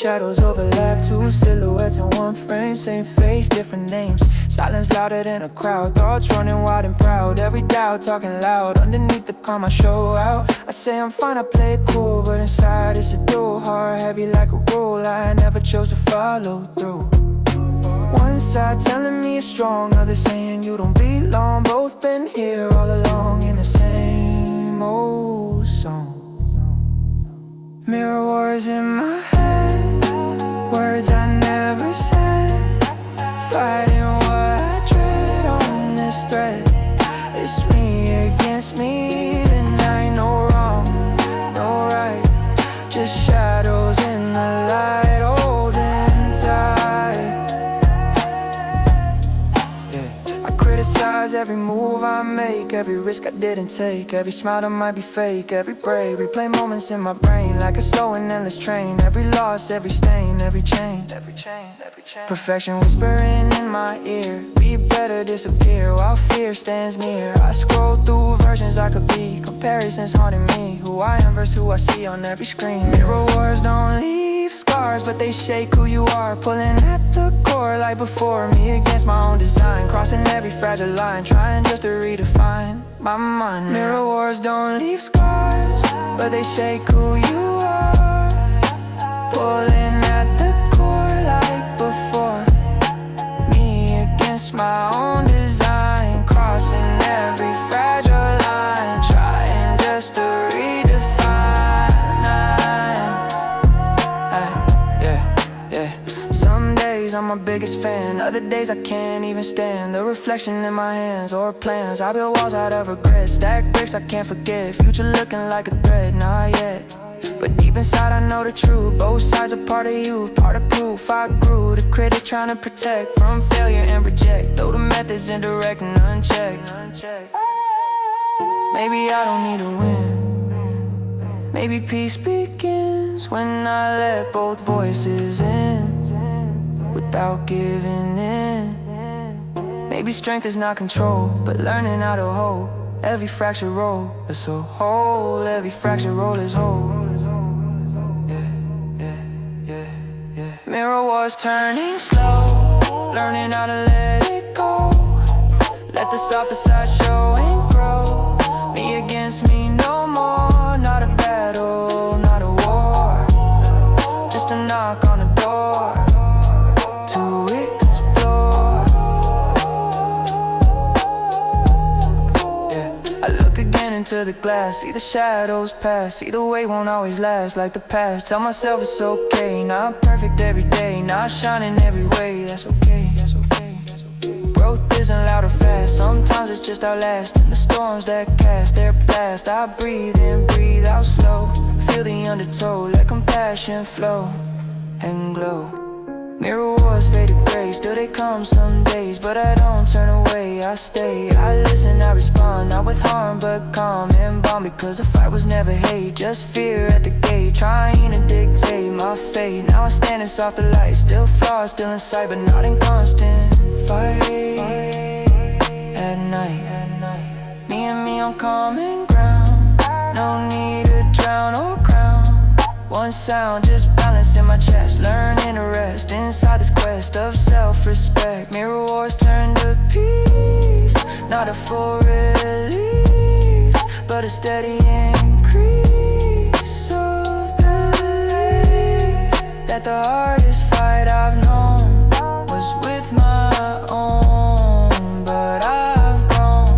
shadows overlap, two silhouettes in one frame. Same face, different names. Silence louder than a crowd. Thoughts running wild and proud. Every doubt talking loud. Underneath the calm I show out. I say I'm fine, I play it cool, but inside it's a duel. Heart heavy like a rule I never chose to follow through. One side telling me it's strong, other saying you don't belong. Both been here all along in the same old song. Mirror wars in my head, words I never said, fighting what I dread on this thread. It's me against me tonight, no wrong, no right, just shadows in the light, holding tight. Yeah. I criticize every move I make, every risk I didn't take, every smile that might be fake, every break. Replay moments in my brain like a slow and endless train. Every loss, every stain, every chain. Perfection whispering in my ear, be better, disappear while fear stands near. I scroll through versions I could be, comparisons haunting me. Who I am versus who I see on every screen. Mirror wars don't leave scars, but they shake who you are. Pulling at the core like before me against my own design. Crossing every fragile line, trying just to redefine my mind. Mirror wars don't leave scars, but they shake who you are. Pulling at the core like before me against my own design. Crossing every fragile line, trying just to redefine. Some days I'm my biggest fan, other days I can't even stand the reflection in my hands or plans. I build walls out of regret, stack bricks I can't forget. Future looking like a threat, not yet. But deep inside I know the truth. Both sides are part of you, part of proof. I grew, the critic trying to protect from failure and reject. Though the method's indirect and unchecked. Maybe I don't need to win. Maybe peace begins when I let both voices in without giving in. Maybe strength is not control, but learning how to hold every fractured roll is so whole. Every fractured roll is whole. Mirror was turning slow, learning how to let it go. Let the softer side show and grow. Me against me no more. Not a battle, not a war, just a knock on the door to explore. Yeah. I look again into the glass, see the shadows pass. See the way won't always last like the past. Tell myself it's okay, not perfect every day, not shining every way. That's okay, that's okay, that's okay. Growth isn't loud or fast, sometimes it's just outlasting the storms that cast their blast. I breathe in, breathe out slow, feel the undertow, let compassion flow and glow. Mirror wars faded gray, still they come some days, but I don't turn away, I stay. I listen, I respond, not with harm but calm and bomb. Because the fight was never hate, just fear at the gate, trying to dictate my fate. Now I stand in softer light, still flaws, still in sight, but not in constant fight. At night, me and me on common ground, no need to drown or crown. One sound, just balance in my chest, learning to rest inside this quest of self-respect. Mirror wars turn to peace, not a full release, but a steady increase of belief that the hardest fight I've known was with my own. But I've grown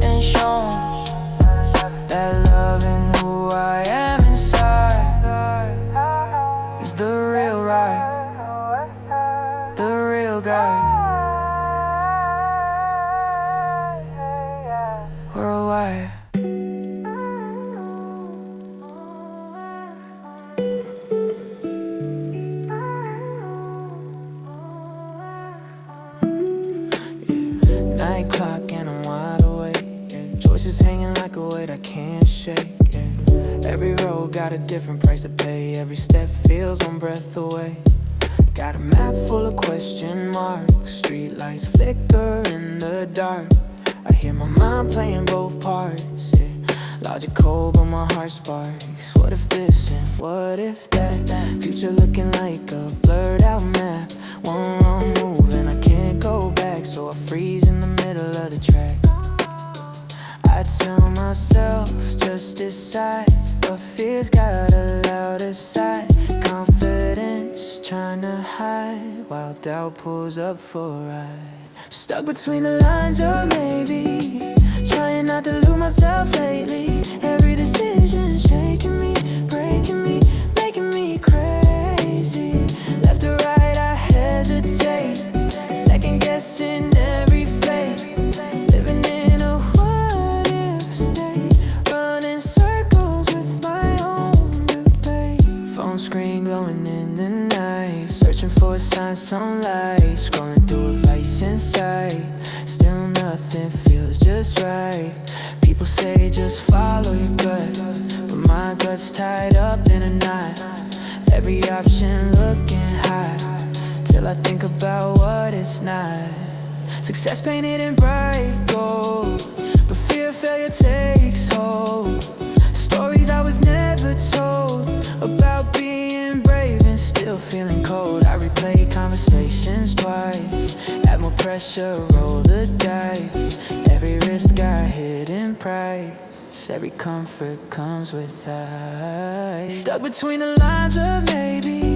and shown that loving who I am inside is the real right, the real guide. Worldwide. Night clock and I'm wide awake, yeah. Choices hanging like a weight I can't shake, yeah. Every road got a different price to pay, every step feels one breath away. Got a map full of question marks, street lights flicker in the dark. I hear my mind playing both parts, yeah. Logical, but my heart sparks. What if this and what if that? Future looking like a blurred out map. One wrong move and I can't go back, so I freeze in the middle of the track. I tell myself, just decide, but fear's got a louder side. Confidence trying to hide, while doubt pulls up for a ride. Stuck between the lines of maybe, trying not to lose myself lately. Every decision shaking me, breaking me, making me crazy. Left or right I hesitate, second guessing every fate. Living in a what if state, running circles with my own debate. Phone screen glowing in the night, searching for a sign, some light. Scrolling through advice inside, still nothing feels just right. People say just follow your gut, but my gut's tied up in a knot. Every option looking high, till I think about what it's not. Success painted in bright gold, but fear of failure takes hold. Stories I was never told, about being brave and still feeling cold. I replay conversations twice, add more pressure, roll the dice. Every risk got hidden price, every comfort comes with ice. Stuck between the lines of maybe,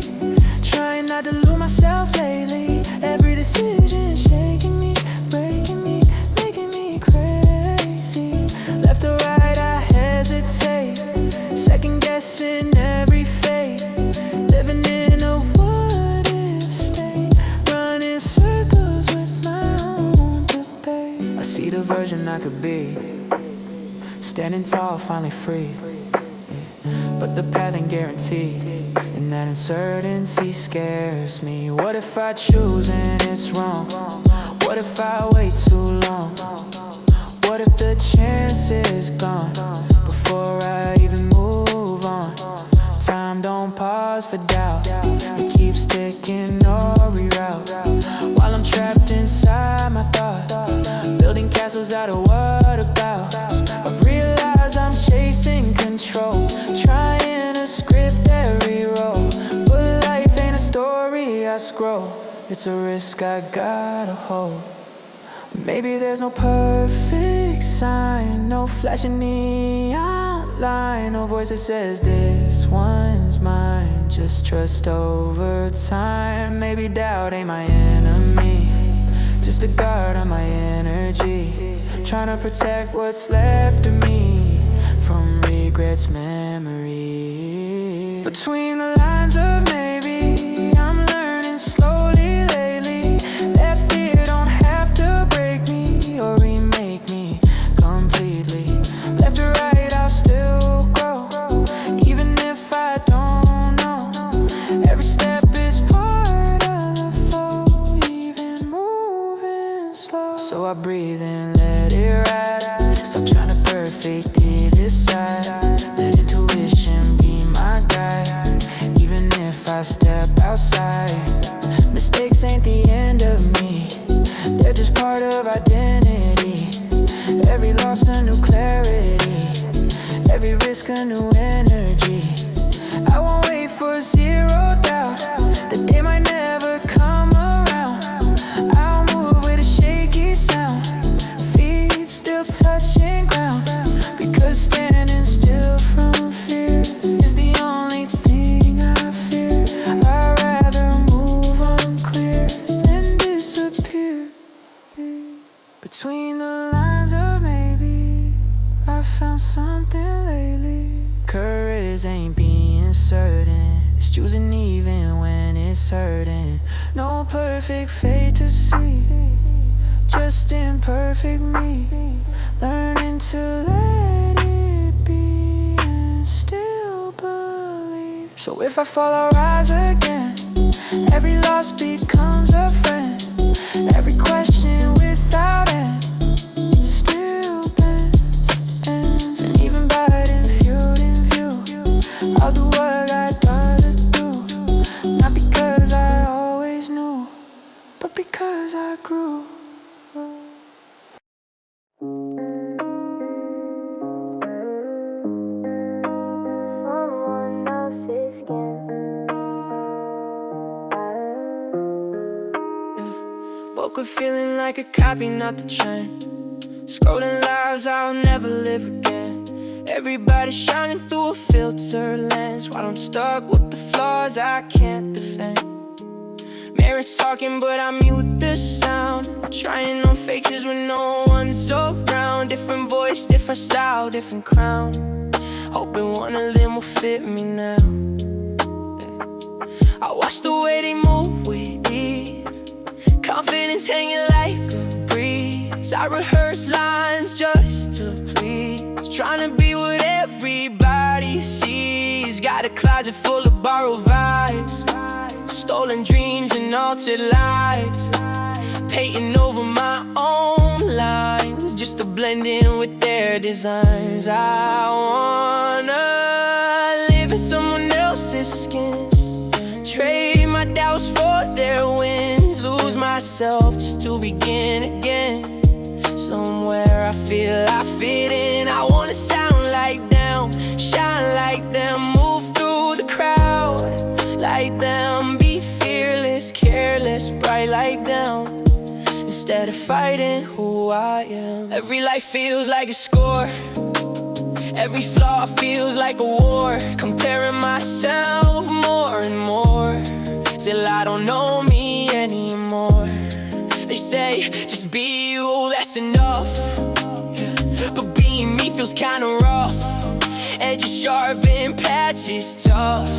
trying not to lose myself lately. Every decision shaking me, breaking me, making me crazy. Left or right I hesitate, second guessing every fate. Living in a what if state, running circles with my own debate. I see the version I could be, standing tall, finally free. But the path ain't guaranteed, and that uncertainty scares me. What if I choose and it's wrong? What if I wait too long? What if the chance is gone before I even move on? Time don't pause for doubt, it keeps ticking, no reroute. While I'm trapped inside my thoughts, building castles out of what about. I realize I'm chasing control, trying to script every role. But life ain't a story I scroll, it's a risk I gotta hold. Maybe there's no perfect sign, no flashing neon line, no voice that says this one's mine. Just trust over time. Maybe doubt ain't my enemy, just a guard on my energy, trying to protect what's left of me from regrets, memory. Between the lines of maybe, I'm learning slowly lately that fear don't have to break me or remake me completely. Left or right, I'll still grow, even if I don't know. Every step is part of the flow, even moving slow. So I breathe in, let it ride, stop trying to perfect it aside. Let intuition be my guide, even if I step outside. Mistakes ain't the end of me, they're just part of identity. Every loss a new clarity, every risk a new energy. I won't wait for zero doubt, the day might never come around. I'll move with a shaky sound, feet still touching ground, because standing still from fear is the only thing I fear. I'd rather move unclear than disappear. Between the lines of maybe, I found something lately. Courage ain't being certain, it's choosing even when it's hurting. No perfect fate to see, just imperfect me. Learning to let it be and still believe. So if I fall, I'll rise again. Every loss becomes a friend, every question without end still bends, ends. And even biting feud in view, I'll do what I gotta do. Not because I always knew, but because I grew. Woke up feeling like a copy, not the trend. Scrolling lives I'll never live again. Everybody shining through a filter lens, while I'm stuck with the flaws I can't defend. Mirror talking but I mute the sound. Trying on faces when no one's around. Different voice, different style, different crown. Hoping one of them will fit me now. I watch the way they move with ease, confidence hanging like a breeze. I rehearse lines just to please, trying to be what everybody sees. Got a closet full of borrowed vibes, stolen dreams and altered lives, painting over my own lines just to blend in with their designs. I wanna live in someone else's skin, trade my doubts for their wins, lose myself just to begin again. Somewhere I feel I fit in. I wanna sound like them, shine like them, move through the crowd like them, be fearless, careless, bright like them, instead of fighting who I am. Every life feels like a score, every flaw feels like a war, comparing myself more and more till I don't know me anymore. They say, just be you, that's enough, but being me feels kinda rough. Edges sharp and patches tough,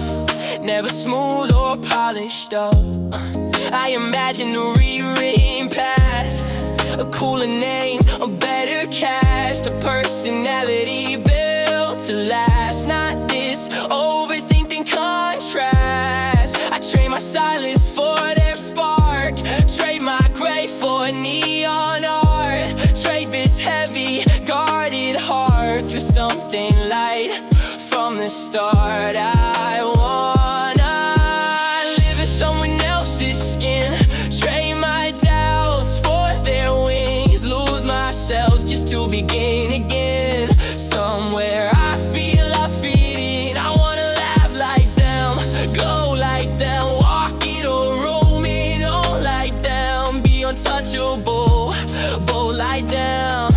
never smooth or polished up. I imagine a rewritten past, a cooler name, a better cast, a personality built to last. Not this overthinking contrast. I trade my silence for their spark, trade my gray for neon art, trade this heavy, guarded heart for something light from the start. I wanna live in someone else's skin, trade my doubts for their wings, lose myself just to begin again. Somewhere I feel I fit in. I wanna laugh like them, glow like them, walk in a room it on like them, be untouchable, bold like them,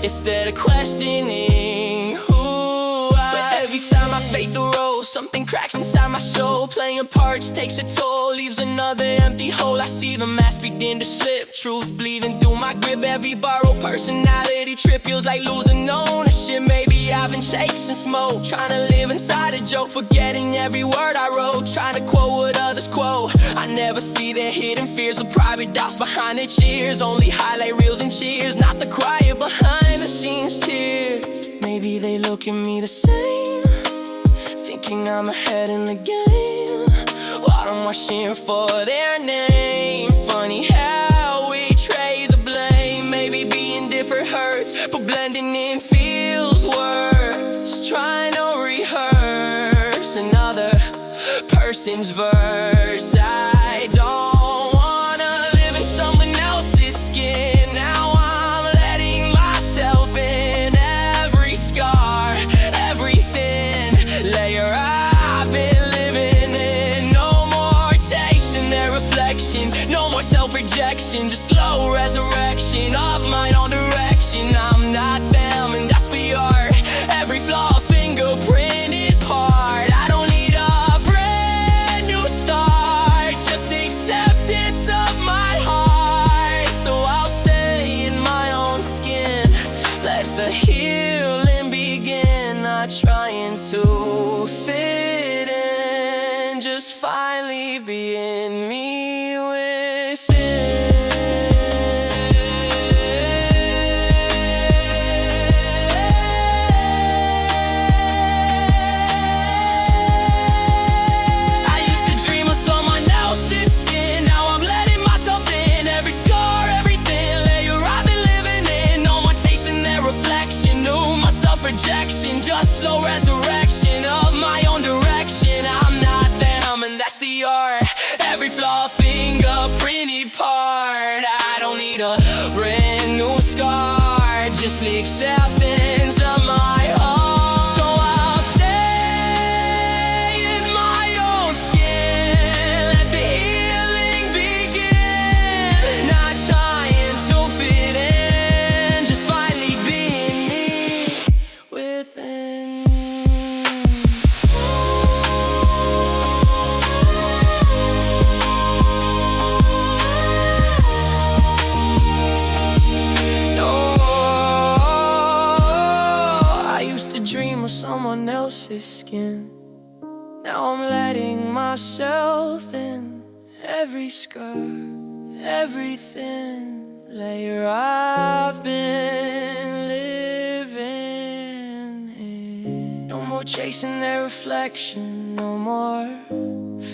instead of questioning who I. But every time I fade the role, something cracks inside my soul. Playing parts takes a toll, leaves another empty hole. I see the mask begin to slip, truth bleeding through my grip. Every borrowed personality trip feels like losing ownership. Maybe I've been chasing smoke, trying to live inside a joke, forgetting every word I wrote, trying to quote what others quote. I never see their hidden fears or private doubts behind their cheers, only highlight reels and cheers, not the quiet behind the scenes tears. Maybe they look at me the same, thinking I'm ahead in the game, while I'm wishing for their name. Funny how we trade the blame. Maybe being different hurts, but blending in feels worse. Trying to rehearse another person's verse. I don't wanna live in someone else's skin. Now I'm letting myself in. Every scar, every thin layer I've been living in. No more chasing their reflection, no more self-rejection, just slow resurrection of my own direction. I'm not them, and that's the art. Every flaw fingerprinted part. I don't need a brand new start, just acceptance of my heart. So I'll stay in my own skin, let the healing begin. Not trying to fit in, just finally being me within. I used to dream of someone else's skin, now I'm letting myself in. Every scar, every thin layer I've been living in. No more chasing their reflection, no more self-rejection, just slow resurrection of my own direction. I'm not them, and that's the art. Every flaw fingerprinted part. I don't need a brand new scar, just the acceptance of my own. So I'll stay in my own skin, let the healing begin. Not his skin. Now I'm letting myself in. Every scar, everything layer I've been living in. No more chasing their reflection, no more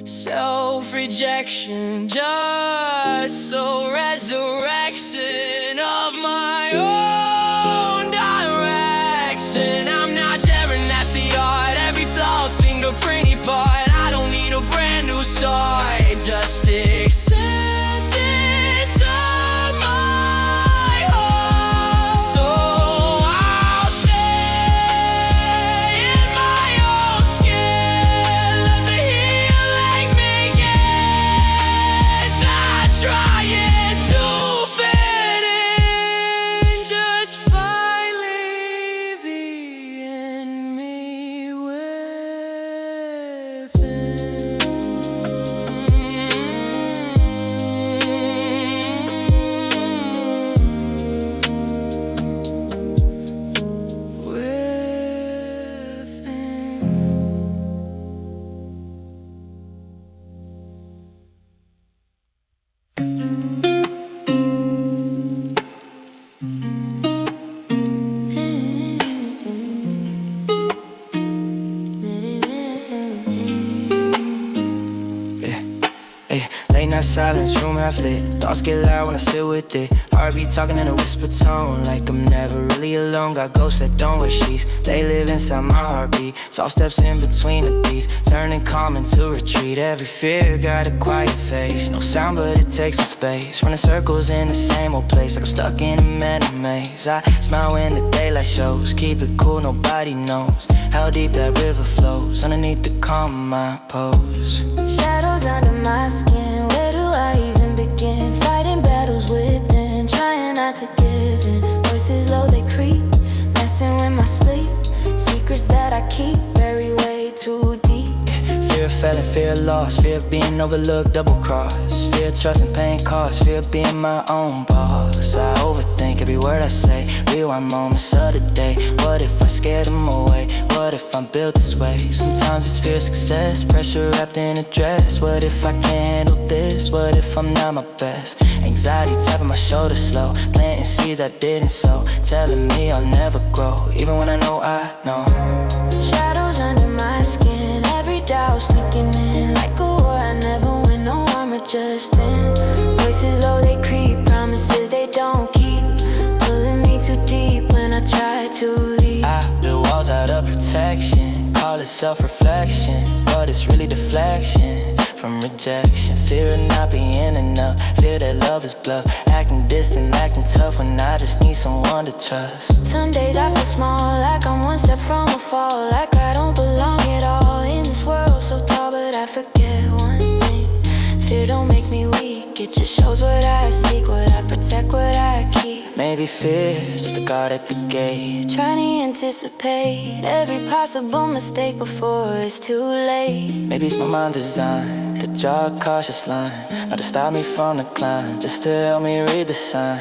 self-rejection, just so resurrection of my own direction. I'm not daring, that's the art. Every flawed fingerprint part. I don't need a brand new start. Just acceptance of my heart. So I'll stay in my own skin. Let the healing begin. Not trying to fit in, just finally being me within. Late night silence, room half lit. Thoughts get loud when I sit with it. Heartbeat talking in a whisper tone, like I'm never really alone. Got ghosts that don't wear sheets, they live inside my heartbeat. Soft steps in between the beats, turning calm into retreat. Every fear got a quiet face, no sound but it takes a space. Running circles in the same old place, like I'm stuck in a mental maze. I smile when the daylight shows, keep it cool, nobody knows how deep that river flows. Underneath the calm I pose. Shadows under my skin, where do I even begin? Fighting battles within, trying not to give in. Voices low, they creep, messing with my sleep. Secrets that I keep, bury way too deep. Fear of failing, fear of loss, fear of being overlooked, double cross. Fear of trust and paying costs, fear of being my own boss. I overthink every word I say, rewind moments of the day. What if I scared them away? What if I'm built this way? Sometimes it's fear of success, pressure wrapped in a dress. What if I can't handle this? What if I'm not my best? Anxiety tapping my shoulder slow, planting seeds I didn't sow, telling me I'll never grow, even when I know I know. Shadows under my skin, every doubt sneaking in. Like a war I never win, no armor, just thin. Voices low, they creep, promises they don't keep, pulling me too deep when I try to leave. I build walls out of protection, call it self-reflection, but it's really deflection from rejection. Fear of not being enough, fear that love is bluff, acting distant, acting tough when I just need someone to trust. Some days I feel small, like I'm one step from a fall, like I don't belong at all in this world so tall. But I forget one thing, fear don't make me weak, it just shows what I seek, what I protect, what I keep. Maybe fear's just a guard at the gate, trying to anticipate every possible mistake before it's too late. Maybe it's my mind designed to draw a cautious line, not to stop me from the climb, just to help me read the sign.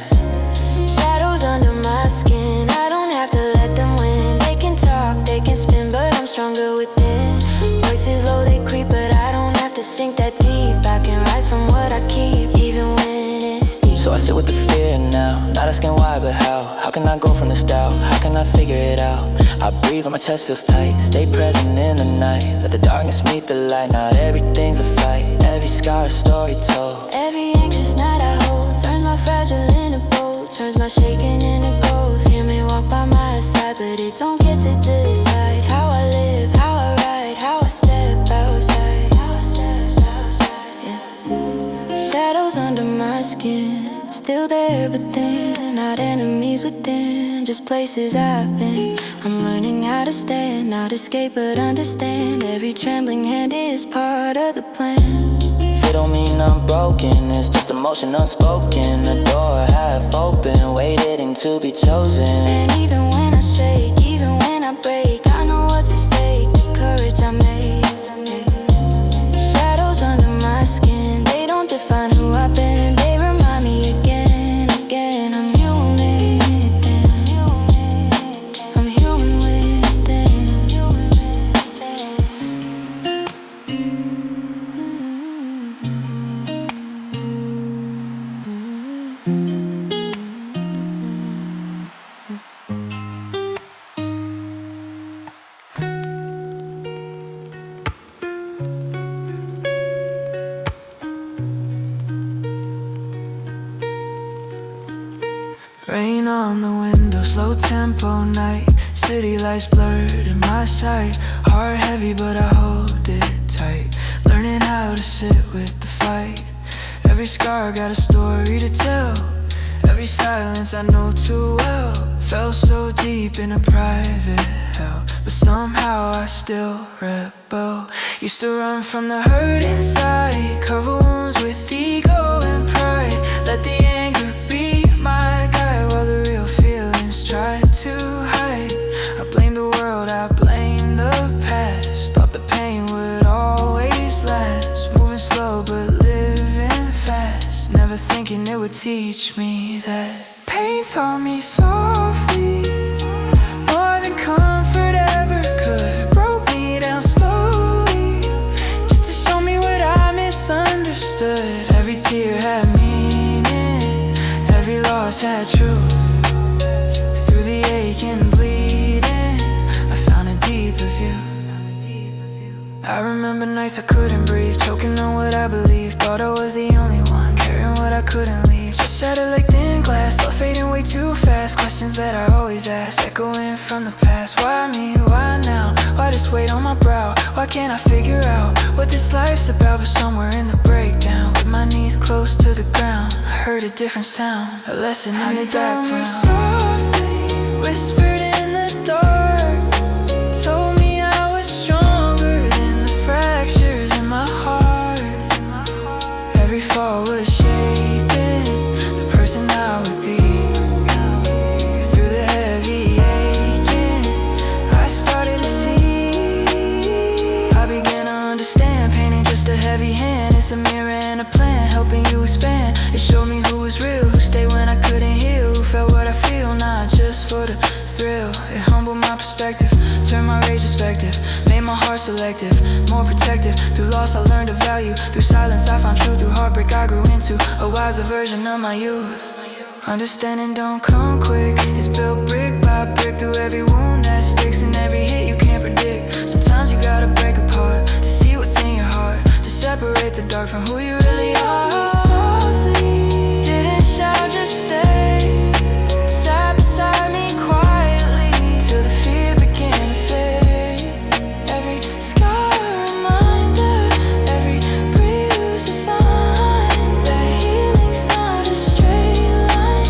Shadows under my skin, I don't have to let them win. They can talk, they can spin, but I'm stronger within. Voices low, they creep, but I don't have to sink that deep. I can rise from what I keep, even when it's steep. So I sit with the fear now, not asking why but how. How can I grow from this doubt? How can I figure it out? I breathe and my chest feels tight, stay present in the night. Let the darkness meet the light, not everything's a fight. Every scar a story told. Every anxious night I hold, turns my fragile into bold, turns my shaking into growth. Hear me walk by my side, but it don't get to decide how I live, how I ride, how I step outside, yeah. Shadows under my skin, still there but then, not enemies within, just places I've been. I'm learning how to stand, not escape but understand. Every trembling hand is part of the plan. Fear don't mean I'm broken, it's just emotion unspoken. The door half open, waiting to be chosen. And even when I shake, even when I break, I know what's at stake, the courage I made. Shadows under my skin, they don't define who I've been. They remind me again, again, I'm human within. I'm human within. Rain on the window, slow tempo night. City lights blurred in my sight. Heart heavy but I hold it tight. Learning how to sit with the fight. Every scar got a story to tell. Every silence I know too well. Fell so deep in a private hell, but somehow I still rebel. Used to run from the hurt inside. Cover wounds with ego and pride. Let the anger be my guide, while the real feelings try to hide. I blame the world, I blame the past. Thought the pain would always last. Moving slow but living fast. Never thinking it would teach me that pain taught me softly, more than comfort ever could. Broke me down slowly, just to show me what I misunderstood. Every tear had meaning, every loss had truth. Through the ache and bleeding, I found a deeper view. I remember nights I couldn't breathe, choking on what I believed. Thought I was the only one, carrying what I couldn't leave. Just shattered like thin glass, love fading way too fast. Questions that I always ask, echoing from the past. Why me, why now? Why this weight on my brow? Why can't I figure out what this life's about? But somewhere in the breakdown, with my knees close to the ground, I heard a different sound, a lesson in the background. Softly whispered in the dark, told me I was stronger than the fractures in my heart. Every fall was shaping the person I would be. Through the heavy aching, I started to see. I began to understand, pain ain't just a heavy hand. It's a mirror and a plan, helping you expand. It showed me who was real, who stayed when I couldn't heal, who felt what I feel, not just for the thrill. It humbled my perspective, turned my rage perspective, made my heart selective, more protective. Through loss I learned to value, through silence I found truth, through heartbreak I grew into a wiser version of my youth. Understanding don't come quick, it's built brick by brick. Through every wound that sticks and every hit you can't predict. Sometimes you gotta break apart to see what's in your heart, to separate the dark from who you really are. Softly, didn't shout, just stay. Sat beside me quietly till the fear began to fade. Every scar a reminder, every bruise a sign that healing's not a straight line,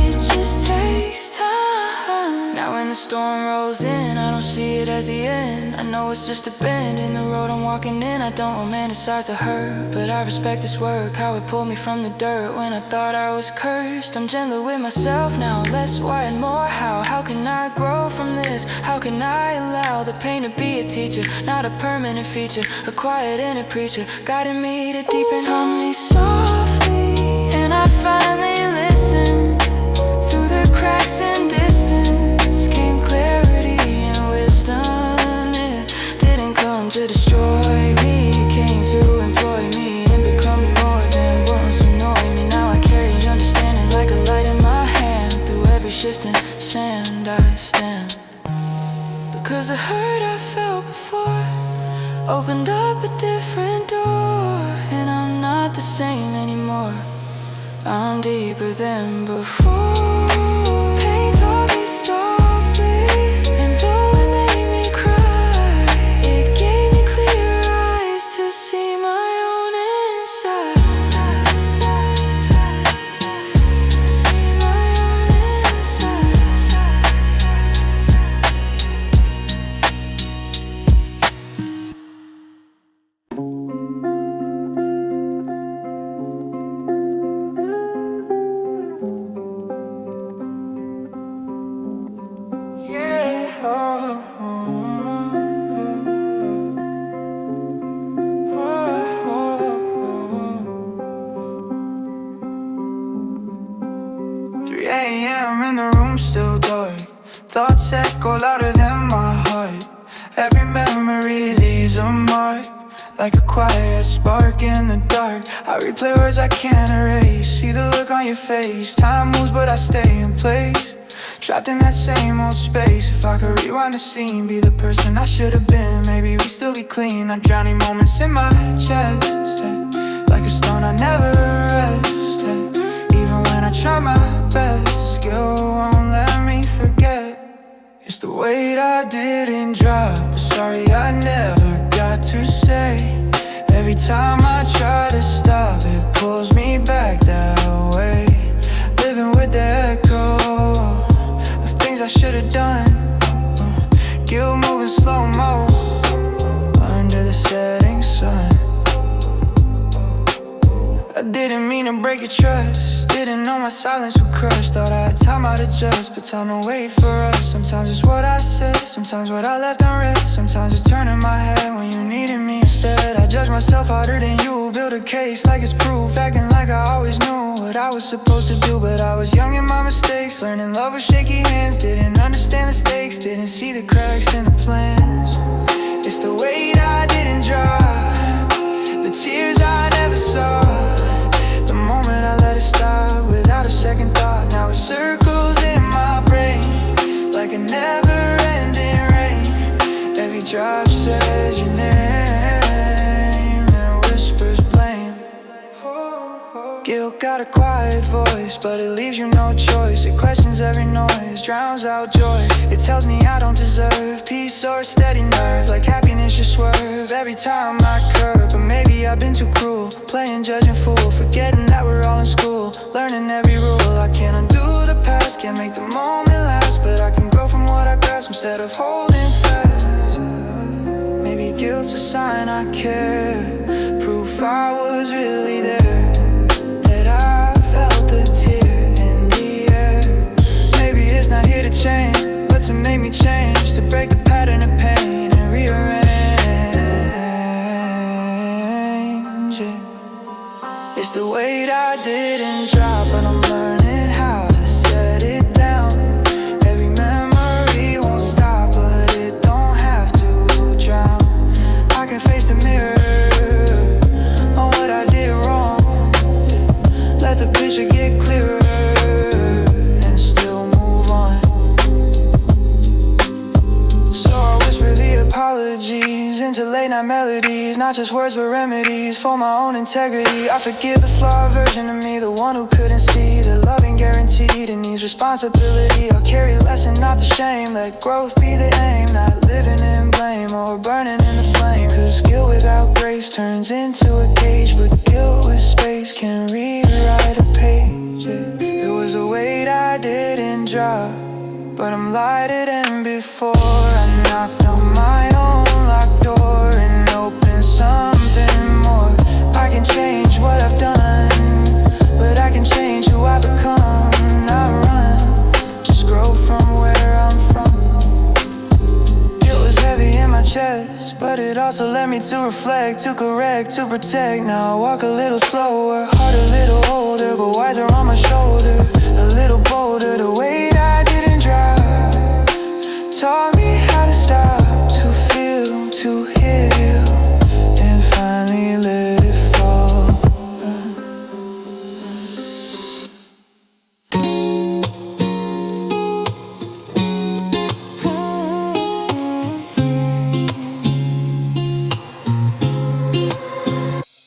it just takes time. Now when the storm rolls in, I don't see it as the end. I know it's just a bend in the road I'm walking in. I don't romanticize the hurt, but I respect its work, how it pulled me from the dirt when I thought I was cursed. I'm gentler with myself now, less why and more how. How can I grow from this? How can I allow the pain to be a teacher, not a permanent feature, a quiet inner preacher, guiding me to deepen. Tell me softly, and I finally listened. Through the cracks and distance came clarity and wisdom. It didn't come to destroy me, it came to employ me and become more than once annoy me. Now I carry understanding like a light in my hand. Through every shifting sand I stand, because the hurt I felt before opened up a different door. And I'm not the same anymore, I'm deeper than before. Pain taught me softly, and though it made me cry, it gave me clear eyes to see my own inside. See my own inside. Yeah. 3 a.m. and the room's still dark. Thoughts echo louder than my heart. Every memory leaves a mark, like a quiet spark in the dark. I replay words I can't erase, see the look on your face. Time moves but I stay in place, trapped in that same old space. If I could rewind the scene, be the person I should have been, maybe we'd still be clean. Not drowning moments in my chest, like a stone I never rest. Even when I try my best, still won't let me forget. It's the weight I didn't drop, the sorry I never got to say. Every time I try to stop, it pulls me back that way. Living with the echo of things I should have done. Guilt moving slow-mo under the setting sun. I didn't mean to break your trust, didn't know my silence would crush. Thought I had time I'd adjust, but time to wait for us. Sometimes it's what I said, sometimes what I left unread. Sometimes it's turning my head when you needed me instead. I judge myself harder than you, build a case like it's proof, acting like I always knew what I was supposed to do. But I was young in my mistakes, learning love with shaky hands. Didn't understand the stakes, didn't see the cracks in the plans. It's the weight I didn't drop, the tears I never saw, the moment I let it stop without a second thought. Now it circles in my brain like a never-ending rain. Every drop says your name and whispers blame. Guilt got a quiet voice, but it leaves you no choice. It questions every noise, drowns out joy. It tells me I don't deserve peace or a steady nerve, like happiness just swerve every time I curve. But maybe I've been too cruel, playing judge and fool, forgetting that we're all in school, learning every rule. I can't undo the past, can't make the moment last, but I can grow from what I grasp instead of holding fast. Maybe guilt's a sign I care, proof I was really there, that I felt the tear in the air. Maybe it's not here to change, but to make me change, to break the pattern of pain and rearrange it. It's the weight I didn't drop, but I'm learning how to set it down. Every memory won't stop, but it don't have to drown. I can face the mirror on what I did wrong, let the picture get clearer and still move on. So I whisper the apologies into late night melodies, not just words but remedies for my own integrity. I forgive the flawed version of me, the one who couldn't see the loving guaranteed and needs responsibility. I'll carry the lesson, not the shame, let growth be the aim, not living in blame or burning in the flame. Cause guilt without grace turns into a cage, but guilt with space can rewrite a page. It was a weight I didn't drop, but I'm lighter than before. I knocked on my own locked door and opened something more. I can change what I've done, but I can change who I become. Not run, just grow from where I'm from. Guilt was heavy in my chest, but it also led me to reflect, to correct, to protect. Now I walk a little slower, heart a little older, but wiser on my shoulder, a little bolder. The weight I didn't drop taught me how to stop, to feel, to heal, and finally let it fall.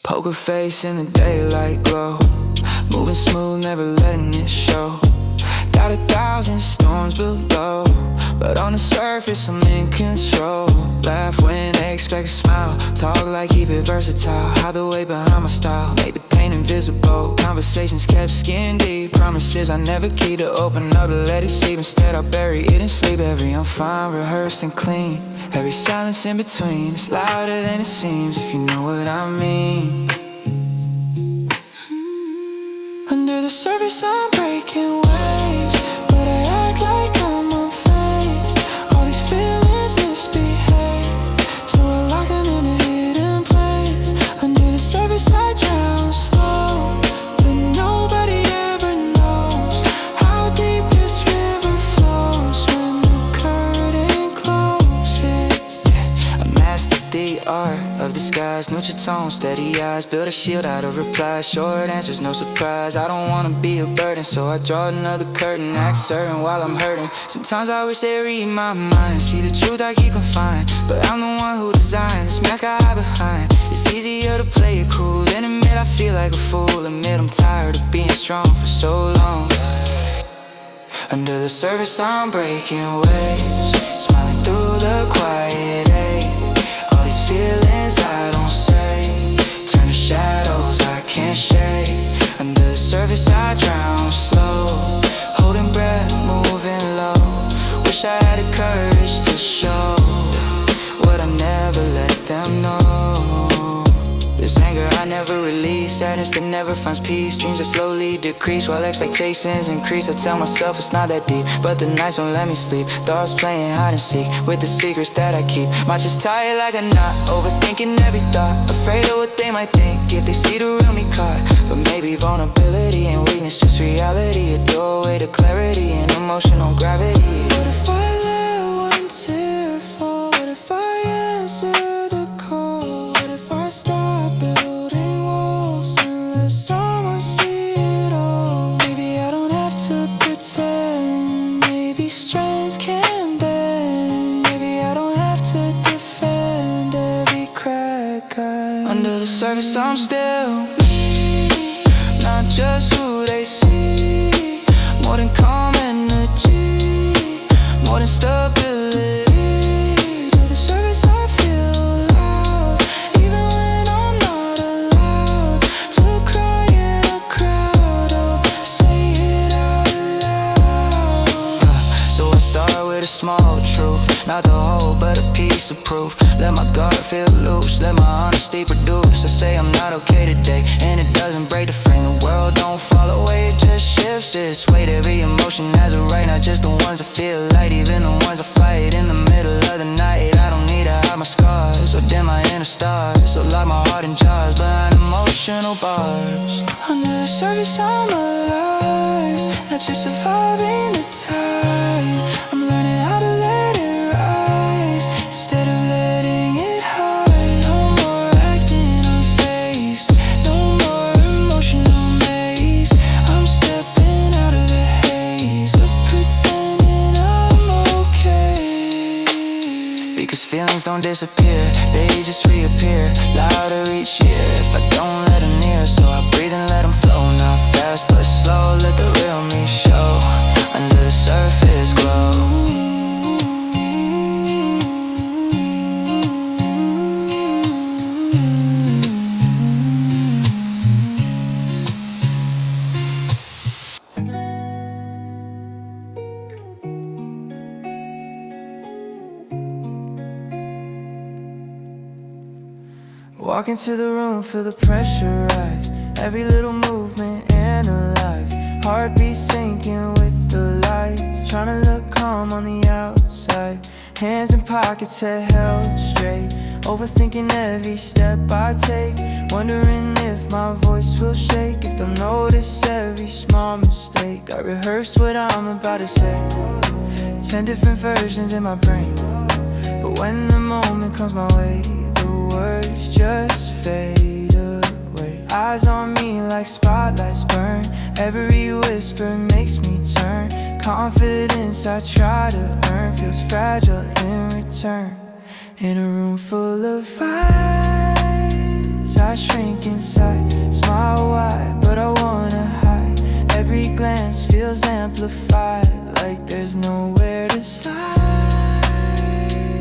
Poker face in the daylight glow, moving smooth, never letting it show. Got 1,000 storms below, but on the surface I'm in control. Laugh when they expect a smile, talk like keep it versatile. Hide the way behind my style, make the pain invisible. Conversations kept skin deep, promises I never keep, to open up to let it seep. Instead I bury it in sleep. Every I'm fine, rehearsed and clean, every silence in between, it's louder than it seems, if you know what I mean. Under the surface I'm breaking waves, but I act like I'm unfazed. All these feelings misbehave, so I lock them in a hidden place. Under the surface I drown slow, but nobody ever knows how deep this river flows when the curtain closes. Yeah, I mastered the art of disguise, neutral tone, steady eyes, build a shield out of replies. Short answers, no surprise. I don't wanna be a burden, so I draw another curtain, act certain while I'm hurting. Sometimes I wish they read my mind, see the truth I keep confined, but I'm the one who designed this mask I hide behind. It's easier to play it cool than admit I feel like a fool. Admit I'm tired of being strong for so long. Under the surface I'm breaking waves, smiling through the quiet ache. All these feelings I don't say turn to shadows I can't shake. Under the surface I drown slow, holding breath, moving low. Wish I had the courage to show what I never let them know. This anger I never release, sadness that never finds peace. Dreams that slowly decrease while expectations increase. I tell myself it's not that deep, but the nights don't let me sleep. Thoughts playing hide and seek with the secrets that I keep. My chest tired like a knot, overthinking every thought, afraid of what they might think if they see the real me caught. But maybe vulnerability and weakness, just reality, a doorway to clarity and emotional gravity. What if I let one tear fall? What if I answer the call? What if I stop building walls and let someone see it all? Maybe I don't have to pretend. Maybe strength can bend. Maybe I don't have to defend every crack under the surface I'm still me, not just who they see. More than calm energy, more than stability. To the surface I feel loud, even when I'm not allowed to cry in a crowd or say it out loud. So I start with a small truth, not the whole but a piece of proof. Let my guard feel loose, let my honesty produce. I say I'm not okay today, and it doesn't break the frame. The world don't fall away, it just shifts its weight. Every emotion has a right, not just the ones I feel light, even the ones I fight in the middle of the night. I don't need to hide my scars or dim my inner stars, or lock my heart in jars behind emotional bars. Under the surface I'm alive, not just surviving the tide. I'm learning how to let it rise instead of letting it hide. No more acting unfazed, no more emotional maze. I'm stepping out of the haze of pretending I'm okay. Because feelings don't disappear, they just reappear louder each year if I don't let them near. So I breathe and let them flow, not fast but slow. Let the real me show under the surface glow. Walk into the room, feel the pressure rise. Every little movement analyze. Heartbeat sinking with the lights. Trying to look calm on the outside. Hands in pockets, head held straight. Overthinking every step I take. Wondering if my voice will shake, if they'll notice every small mistake. I rehearse what I'm about to say, 10 different versions in my brain. But when the moment comes my way, words just fade away. Eyes on me like spotlights burn. Every whisper makes me turn. Confidence I try to earn feels fragile in return. In a room full of eyes, I shrink inside. Smile wide, but I wanna hide. Every glance feels amplified, like there's nowhere to slide.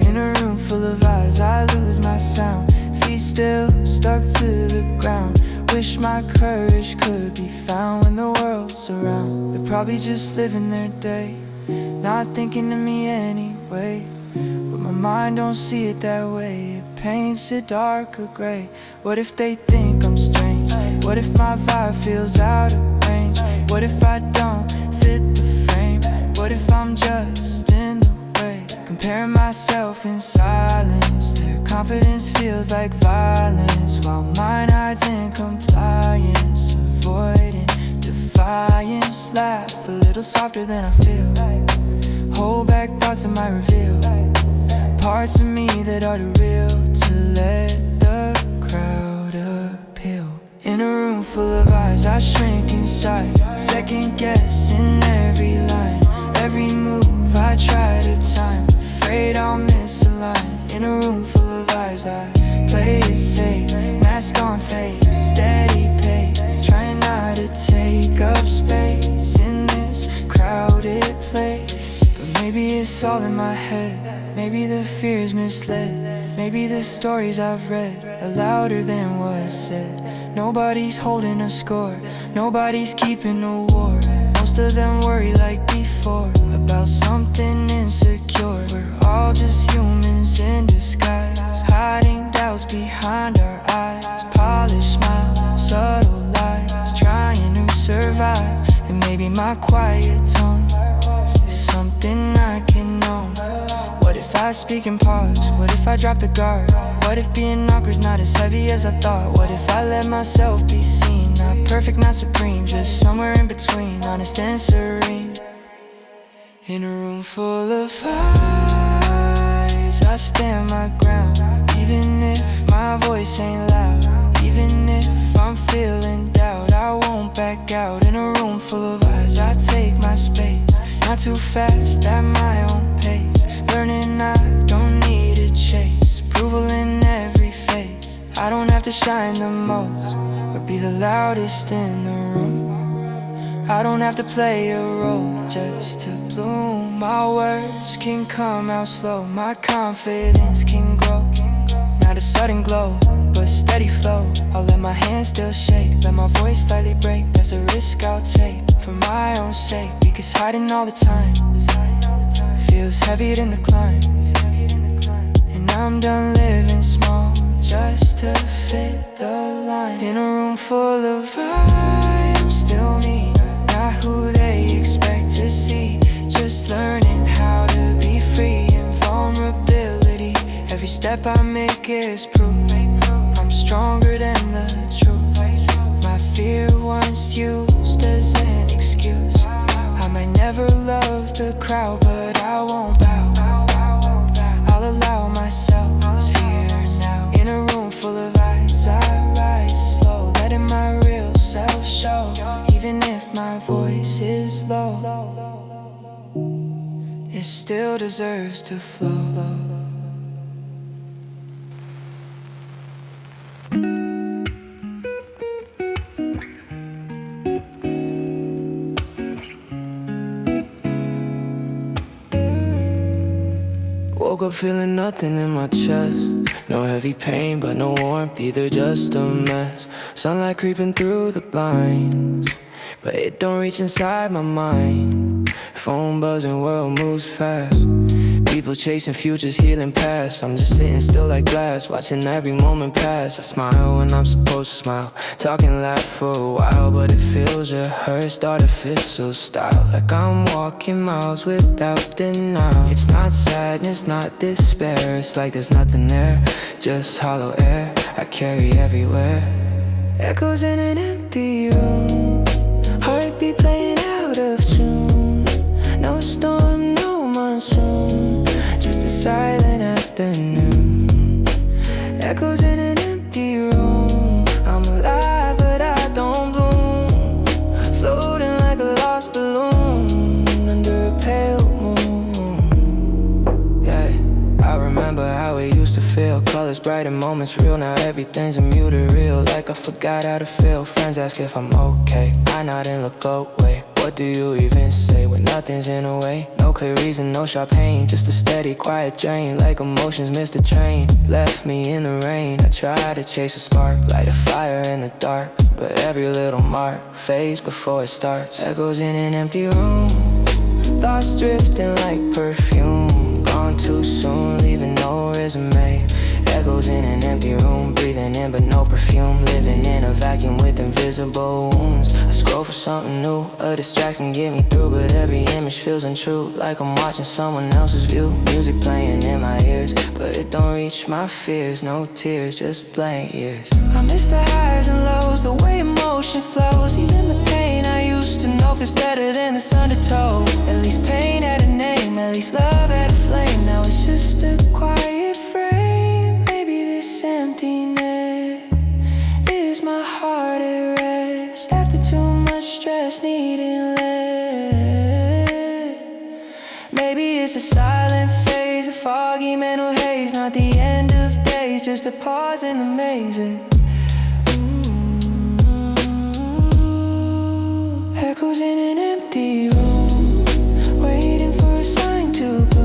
In a room full of eyes, I lose my sound. Feet still stuck to the ground. Wish my courage could be found when the world's around. They're probably just living their day, not thinking of me anyway. But my mind don't see it that way, it paints it darker gray. What if they think I'm strange? What if my vibe feels out of range? What if I don't fit the frame? What if I'm just in the way? Comparing myself in silence, their confidence feels like violence, while mine hides in compliance, avoiding defiance. Laugh a little softer than I feel, hold back thoughts that might reveal parts of me that are too real to let the crowd appeal. In a room full of eyes, I shrink inside, second guessing every line, every move I try to time, afraid I'll miss a line. In a room full of eyes, I play it safe, mask on face, steady pace, trying not to take up space in this crowded place. it's all in my head. Maybe the fear is misled. Maybe the stories I've read are louder than what's said. Nobody's holding a score, nobody's keeping a war. Most of them worry like before about something insecure. We're all just humans in disguise, hiding doubts behind our eyes. Polished smiles, subtle lies, trying to survive. And maybe my quiet tone is something I can own. What if I speak and pause? What if I drop the guard? What if being awkward's not as heavy as I thought? What if I let myself be seen? Not perfect, not supreme, just somewhere in between, honest and serene. In a room full of eyes, I stand my ground. Even if my voice ain't loud, even if I'm feeling doubt, I won't back out. In a room full of eyes, I take my space. Not too fast, at my own pace. Learning I don't need a chase. Approval in every face. I don't have to shine the most or be the loudest in the room. I don't have to play a role just to bloom. My words can come out slow, my confidence can grow. Not a sudden glow, but steady flow. I'll let my hands still shake, let my voice slightly break. That's a risk I'll take for my own sake. Because hiding all the time feels heavier than the climb. And I'm done living small just to fit the line. In a room full of I am still me, not who they expect to see. Just learning how to be free in vulnerability. Every step I make is proof I'm stronger than the truth. My fear once used as an excuse. I might never love the crowd, but I won't bow. I'll allow myself fear now. In a room full of eyes, I rise slow, letting my real self show. Even if my voice is low, it still deserves to flow. Woke up feeling nothing in my chest. No heavy pain, but no warmth either, just a mess. Sunlight creeping through the blinds, but it don't reach inside my mind. Phone buzzing, world moves fast. People chasing futures, healing past. I'm just sitting still like glass, watching every moment pass. I smile when I'm supposed to smile, talking loud for a while, but it feels rehearsed, artificial style. Like I'm walking miles without denial. It's not sadness, not despair. It's like there's nothing there, just hollow air I carry everywhere. Echoes in an empty room, heartbeat playing out of tune. No storm, no monsoon, just a silent afternoon. Echoes in an empty room. I'm alive but I don't bloom, floating like a lost balloon under a pale moon. Yeah, I remember how it used to feel. Colors bright and moments real. Now everything's a muted reel, like I forgot how to feel. Friends ask if I'm okay, I nod and look away. What do you even say when nothing's in a way? No clear reason, no sharp pain, just a steady quiet drain. Like emotions missed a train, left me in the rain. I try to chase a spark, light a fire in the dark, but every little mark fades before it starts. Echoes in an empty room, thoughts drifting like perfume. Gone too soon, leaving no resume. Echoes in an empty room, breathing in but no perfume. Living in a vacuum with invisible wounds. I scroll for something new, a distraction get me through, but every image feels untrue, like I'm watching someone else's view. Music playing in my ears, but it don't reach my fears. No tears, just blank years. I miss the highs and lows, the way emotion flows. Even the pain I used to know feels better than the sun to toe. At least pain had a name, at least love had a flame. Now it's just a quiet frame. Maybe this emptiness is my heart at rest, after too much stress needing less. Maybe it's a silent phase, a foggy mental haze. Not the end of days, just a pause in the maze. Echoes in an empty room, waiting for a sign to blow.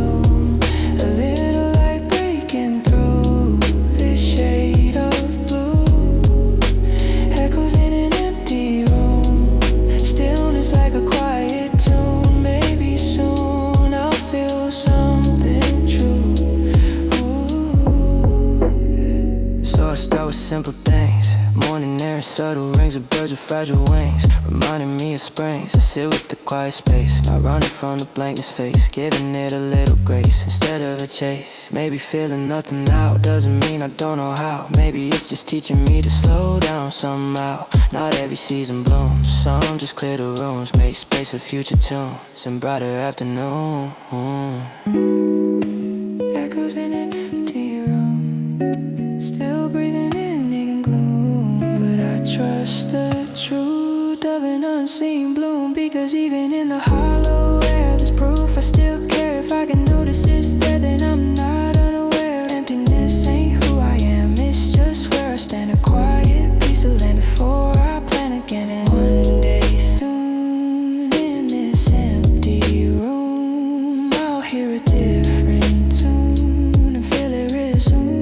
subtle rings of birds with fragile wings, reminding me of springs. I sit with the quiet space, not running from the blankness face, giving it a little grace instead of a chase. Maybe feeling nothing now doesn't mean I don't know how. Maybe it's just teaching me to slow down somehow. Not every season blooms, some just clear the rooms, make space for future tunes and brighter afternoon. Echoes in an empty room, still breathing in gloom. But I trust the truth of an unseen bloom, because even in the hollow air there's proof. I still care. If I can notice it's there, then I'm not unaware. Emptiness ain't who I am, it's just where I stand. A quiet piece of land before I plan again. And one day soon, in this empty room, I'll hear a different tune and feel it resume.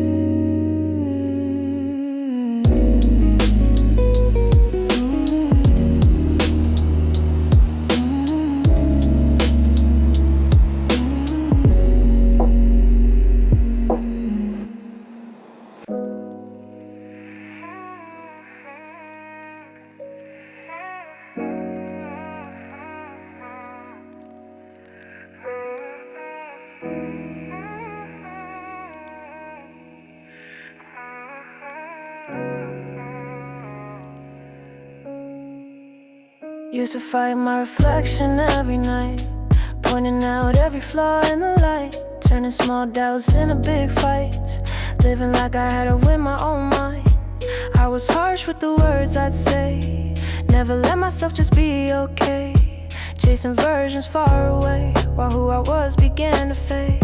Used to fight my reflection every night, pointing out every flaw in the light, turning small doubts into big fights, living like I had to win my own mind. I was harsh with the words I'd say, never let myself just be okay, chasing versions far away while who I was began to fade.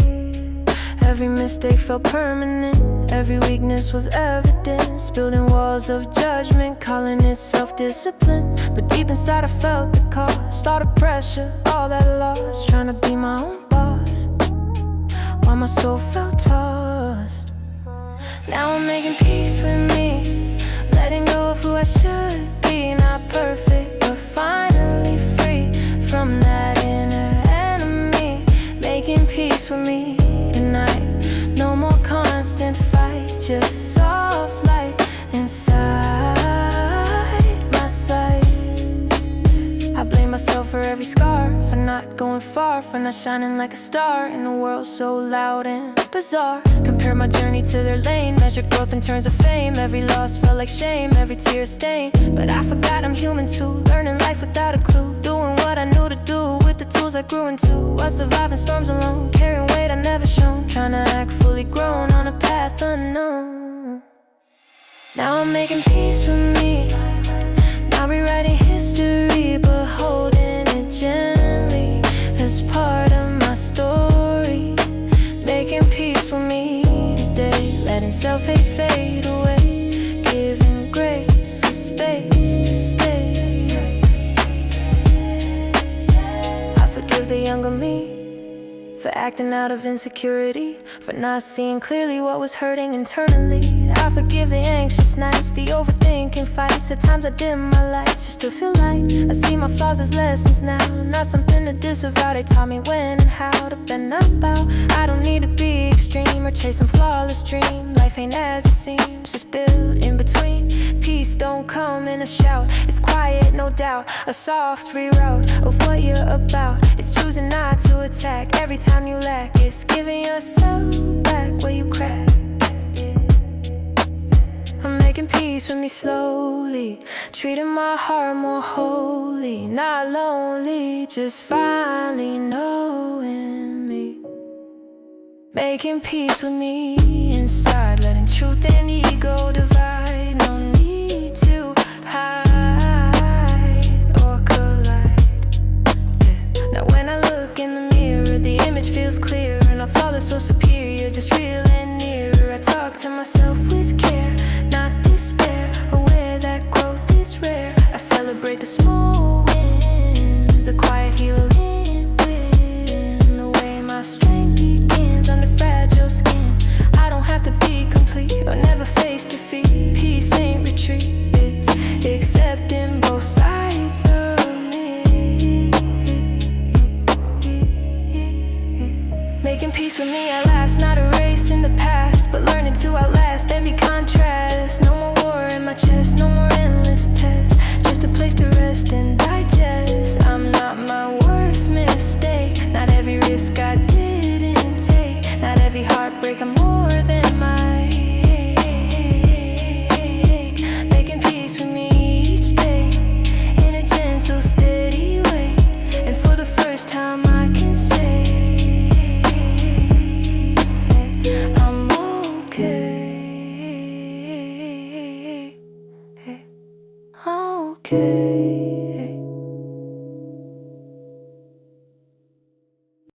Every mistake felt permanent, every weakness was evidence, building walls of judgment, calling it self-discipline. But deep inside I felt the cost, all the pressure, all that loss, trying to be my own boss, while my soul felt tossed. Now I'm making peace with me, letting go of who I should be. Not perfect, but finally free from that inner enemy. Making peace with me tonight. No more constant fight, just soft light inside my sight. I blame myself for every scar, for not going far, for not shining like a star in a world so loud and bizarre. Compare my journey to their lane, measure growth in terms of fame. Every loss felt like shame, every tear a stain. But I forgot I'm human too, learning life without a clue, doing what I knew to do with the tools I grew into. While surviving storms alone, carrying weight I never shown, trying to act fully grown on a path unknown. Now I'm making peace with me, not rewriting history, but holding it gently as part of my story. Making peace with me today, letting self-hate fade away, giving grace and space to stay. I forgive the younger me for acting out of insecurity, for not seeing clearly what was hurting internally. I forgive the anxious nights, the overthinking fights. At times I dim my lights just to feel light. I see my flaws as lessons now, not something to disavow. They taught me when and how to bend, not bow. I don't need to be extreme or chase some flawless dream. Life ain't as it seems, it's built in between. Peace don't come in a shout, it's quiet, no doubt. A soft reroute of what you're about. It's choosing not to attack every time you lack. It's giving yourself back where you crack. I'm making peace with me slowly, treating my heart more holy. Not lonely, just finally knowing me. Making peace with me inside, letting truth and ego divide. No need to hide or collide. Now when I look in the mirror, the image feels clear, and I'm flawless, so superior, just real and nearer. I talk to myself with care, not despair, aware that growth is rare. I celebrate the small wins, the quiet healing within. The way my strength begins under fragile skin. I don't have to be complete or never face defeat. Peace ain't retreat, it's accepting both sides of me. Making peace with me at last, not a race in the past, but learning to outlast every contrast. No more war in in my chest, no more endless tests. Just a place to rest and digest. I'm not my worst mistake. Not every risk I didn't take. Not every heartbreak I'm more than my ache. Making peace with me each day in a gentle, steady way. And for the first time I can say I'm okay. Okay.